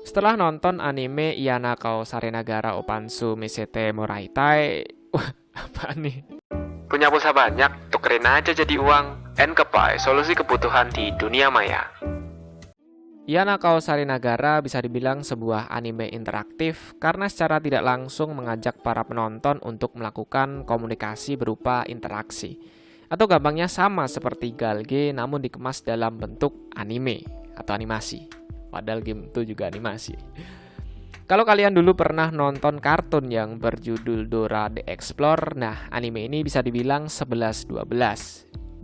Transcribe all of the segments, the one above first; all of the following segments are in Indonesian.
Setelah nonton anime Yanakao Sarenagara Opansu Misete Moraitai, wah, apa nih? Punya pulsa banyak, tukerin aja jadi uang. Enkepai, solusi kebutuhan di dunia maya. Yanakao Sarenagara bisa dibilang sebuah anime interaktif karena secara tidak langsung mengajak para penonton untuk melakukan komunikasi berupa interaksi. Atau gampangnya sama seperti Galge namun dikemas dalam bentuk anime atau animasi. Padahal game itu juga animasi. Kalau kalian dulu pernah nonton kartun yang berjudul Dora the Explorer, nah anime ini bisa dibilang 11-12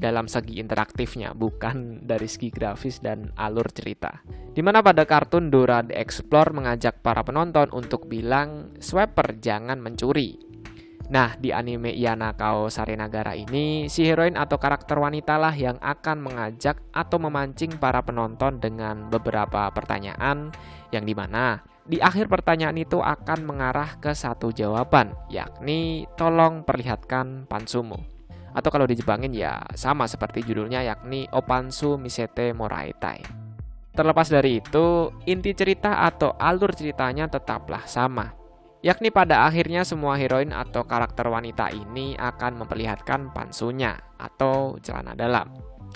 dalam segi interaktifnya, bukan dari segi grafis dan alur cerita. Dimana pada kartun Dora the Explorer mengajak para penonton untuk bilang, "Swiper, jangan mencuri." Nah, di anime Yanakao Sarenagara ini, si heroin atau karakter wanita lah yang akan mengajak atau memancing para penonton dengan beberapa pertanyaan yang dimana di akhir pertanyaan itu akan mengarah ke satu jawaban, yakni tolong perlihatkan pansumu. Atau kalau dijepangin ya sama seperti judulnya, yakni Opansu Misete Moraitai. Terlepas dari itu, inti cerita atau alur ceritanya tetaplah sama, yakni pada akhirnya semua heroin atau karakter wanita ini akan memperlihatkan pansunya atau celana dalam.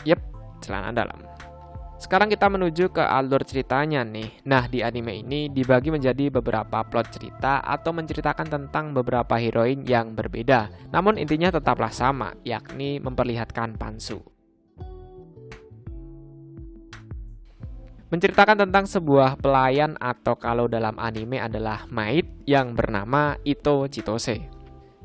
Yep, celana dalam. Sekarang kita menuju ke alur ceritanya nih. Nah, di anime ini dibagi menjadi beberapa plot cerita atau menceritakan tentang beberapa heroin yang berbeda. Namun intinya tetaplah sama, yakni memperlihatkan pansu. Menceritakan tentang sebuah pelayan atau kalau dalam anime adalah maid yang bernama Ito Chitose.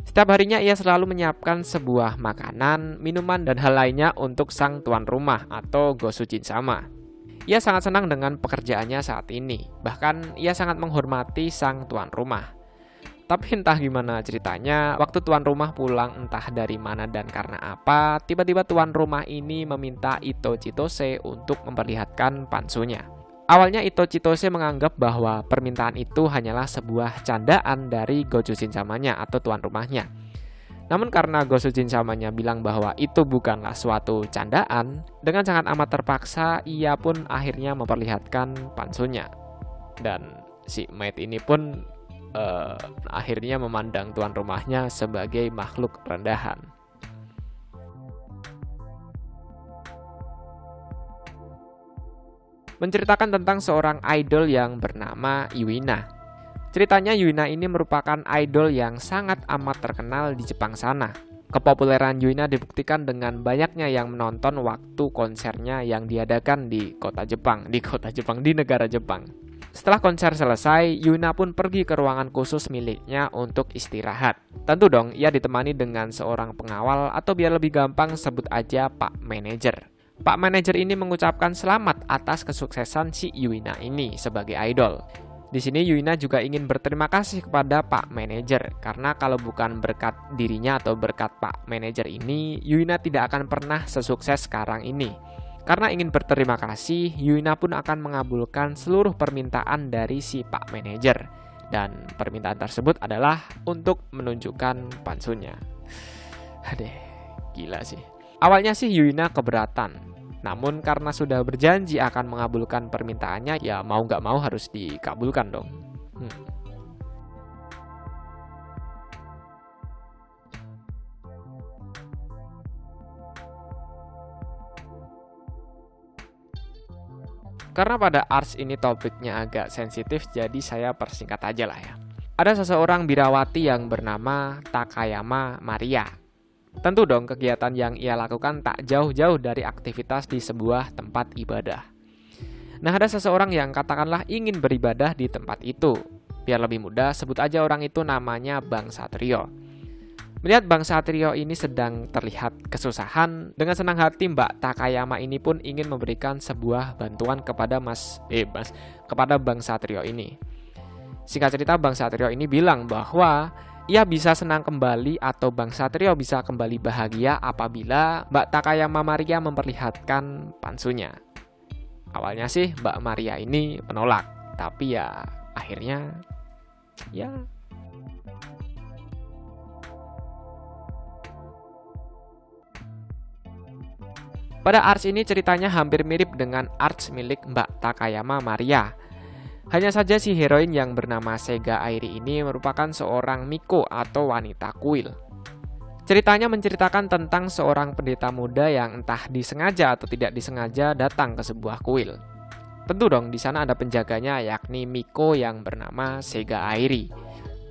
Setiap harinya ia selalu menyiapkan sebuah makanan, minuman, dan hal lainnya untuk sang tuan rumah atau Gosujin sama. Ia sangat senang dengan pekerjaannya saat ini, bahkan ia sangat menghormati sang tuan rumah. Tapi entah gimana ceritanya, waktu tuan rumah pulang entah dari mana dan karena apa, tiba-tiba tuan rumah ini meminta Ito Chitose untuk memperlihatkan pansunya. Awalnya Ito Chitose menganggap bahwa permintaan itu hanyalah sebuah candaan dari Gosujin samanya atau tuan rumahnya. Namun karena Gosujin samanya bilang bahwa itu bukanlah suatu candaan, dengan sangat amat terpaksa ia pun akhirnya memperlihatkan pansunya. Dan si maid ini pun akhirnya memandang tuan rumahnya sebagai makhluk rendahan. Menceritakan tentang seorang idol yang bernama Yuina. Ceritanya Yuina ini merupakan idol yang sangat amat terkenal di Jepang sana. Kepopuleran Yuina dibuktikan dengan banyaknya yang menonton waktu konsernya yang diadakan di di negara Jepang. Setelah konser selesai, Yuina pun pergi ke ruangan khusus miliknya untuk istirahat. Tentu dong, ia ditemani dengan seorang pengawal atau biar lebih gampang sebut aja Pak Manajer. Pak Manajer ini mengucapkan selamat atas kesuksesan si Yuina ini sebagai idol. Di sini Yuina juga ingin berterima kasih kepada Pak Manajer karena kalau bukan berkat dirinya atau berkat Pak Manajer ini, Yuina tidak akan pernah sesukses sekarang ini. Karena ingin berterima kasih, Yuina pun akan mengabulkan seluruh permintaan dari si Pak Manajer. Dan permintaan tersebut adalah untuk menunjukkan pansunya. Aduh, gila sih. Awalnya sih Yuina keberatan, namun karena sudah berjanji akan mengabulkan permintaannya, ya mau gak mau harus dikabulkan dong. Karena pada arts ini topiknya agak sensitif, jadi saya persingkat aja lah ya. Ada seseorang birawati yang bernama Takayama Maria. Tentu dong kegiatan yang ia lakukan tak jauh-jauh dari aktivitas di sebuah tempat ibadah. Nah, ada seseorang yang katakanlah ingin beribadah di tempat itu. Biar lebih mudah, sebut aja orang itu namanya Bang Satrio. Melihat Bang Satrio ini sedang terlihat kesusahan, dengan senang hati Mbak Takayama ini pun ingin memberikan sebuah bantuan kepada kepada Bang Satrio ini. Singkat cerita, Bang Satrio ini bilang bahwa ia bisa senang kembali atau Bang Satrio bisa kembali bahagia apabila Mbak Takayama Maria memperlihatkan pansunya. Awalnya sih Mbak Maria ini menolak, tapi ya akhirnya ya. Pada arts ini ceritanya hampir mirip dengan arts milik Mbak Takayama Maria. Hanya saja si heroin yang bernama Sega Airi ini merupakan seorang Miko atau wanita kuil. Ceritanya menceritakan tentang seorang pendeta muda yang entah disengaja atau tidak disengaja datang ke sebuah kuil. Tentu dong di sana ada penjaganya yakni Miko yang bernama Sega Airi.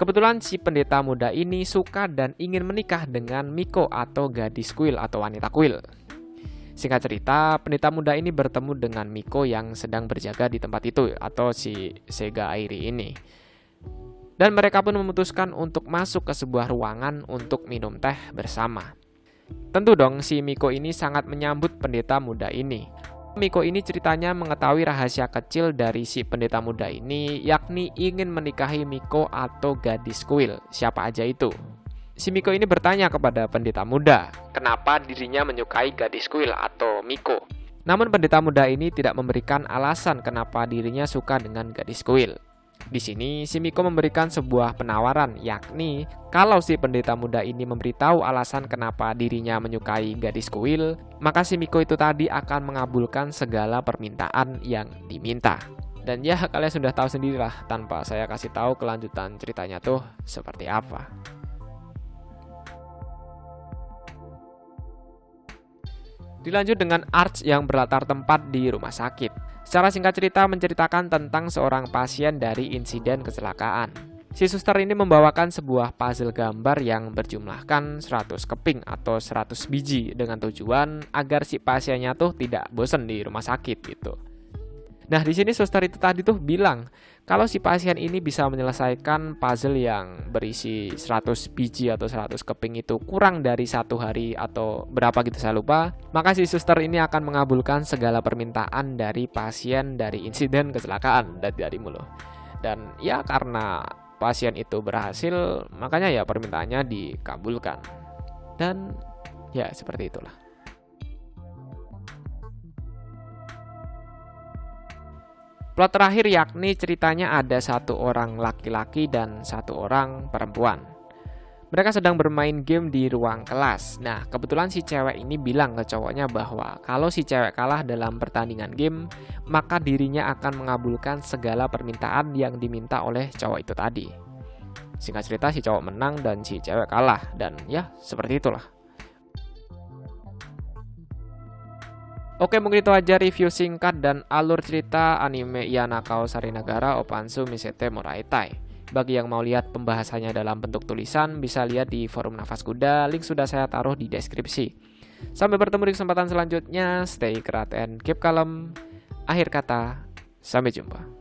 Kebetulan si pendeta muda ini suka dan ingin menikah dengan Miko atau gadis kuil atau wanita kuil. Singkat cerita, pendeta muda ini bertemu dengan Miko yang sedang berjaga di tempat itu atau si Sega Airi ini. Dan mereka pun memutuskan untuk masuk ke sebuah ruangan untuk minum teh bersama. Tentu dong si Miko ini sangat menyambut pendeta muda ini. Miko ini ceritanya mengetahui rahasia kecil dari si pendeta muda ini, yakni ingin menikahi Miko atau gadis kuil, siapa aja itu. Si Miko ini bertanya kepada pendeta muda, kenapa dirinya menyukai gadis kuil atau Miko. Namun pendeta muda ini tidak memberikan alasan kenapa dirinya suka dengan gadis kuil. Di sini si Miko memberikan sebuah penawaran, yakni kalau si pendeta muda ini memberitahu alasan kenapa dirinya menyukai gadis kuil, maka si Miko itu tadi akan mengabulkan segala permintaan yang diminta. Dan ya kalian sudah tahu sendirilah tanpa saya kasih tahu kelanjutan ceritanya tuh seperti apa. Dilanjut dengan arts yang berlatar tempat di rumah sakit. Secara singkat cerita menceritakan tentang seorang pasien dari insiden kecelakaan. Si suster ini membawakan sebuah puzzle gambar yang berjumlahkan 100 keping atau 100 biji dengan tujuan agar si pasiennya tuh tidak bosan di rumah sakit gitu. Nah di sini suster itu tadi tuh bilang kalau si pasien ini bisa menyelesaikan puzzle yang berisi 100 biji atau 100 keping itu kurang dari 1 hari atau berapa gitu saya lupa, maka si suster ini akan mengabulkan segala permintaan dari pasien dari insiden kecelakaan darimu loh. Dan ya karena pasien itu berhasil, makanya ya permintaannya dikabulkan. Dan ya seperti itulah. Plot terakhir yakni ceritanya ada satu orang laki-laki dan satu orang perempuan. Mereka sedang bermain game di ruang kelas. Nah, kebetulan si cewek ini bilang ke cowoknya bahwa kalau si cewek kalah dalam pertandingan game, maka dirinya akan mengabulkan segala permintaan yang diminta oleh cowok itu tadi. Singkat cerita si cowok menang dan si cewek kalah. Dan ya, seperti itulah. Oke, mungkin itu aja review singkat dan alur cerita anime Iyanakao Sarenagara Opansu Misete Moraitai. Bagi yang mau lihat pembahasannya dalam bentuk tulisan, bisa lihat di forum Nafas Kuda, link sudah saya taruh di deskripsi. Sampai bertemu di kesempatan selanjutnya, stay kerat and keep calm. Akhir kata, sampai jumpa.